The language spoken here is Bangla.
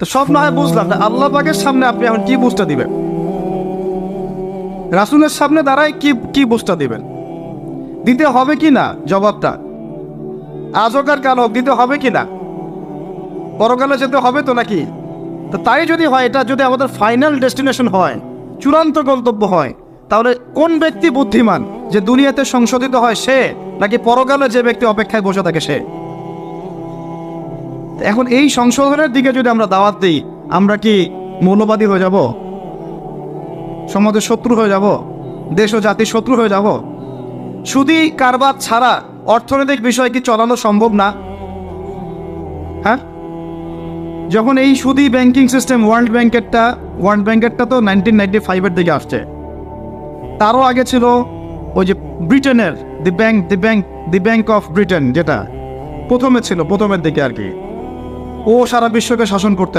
তো সব না হয় বুঝলাম, আল্লাহ পাকের সামনে আপনি এখন কি বুঝটা দিবেন? রাসূলের সামনে দাঁড়ায় কি বুঝটা দিবেন? দিতে হবে কি না জবাবটা? আজকার কাল হোক, দিতে হবে কি না? পরকালে যেতে হবে তো নাকি? তো তাই যদি হয়, এটা যদি আমাদের ফাইনাল ডেস্টিনেশন হয়, চূড়ান্ত গন্তব্য হয়, তাহলে কোন ব্যক্তি বুদ্ধিমান, যে দুনিয়াতে সংশোধিত হয় সে, নাকি পরকালে যে ব্যক্তি অপেক্ষায় বসে থাকে সে? এখন এই সংশোধনের দিকে যদি আমরা দাওয়াত দিই, আমরা কি মৌলবাদী হয়ে যাব? সমাজের শত্রু হয়ে যাব? দেশ ও জাতির শত্রু হয়ে যাব? সুদী কারবার ছাড়া অর্থনৈতিক বিষয় কি চালানো সম্ভব না? হ্যাঁ, যখন এই সুদী ব্যাংকিং সিস্টেম, ওয়ার্ল্ড ব্যাংকেরটা তো 1995-এর দিকে আসছে। তারও আগে ছিল ওই যে ব্রিটেনের দি ব্যাংক অফ ব্রিটেন, যেটা প্রথমের দিকে আর কি। ও সারা বিশ্বকে শাসন করতে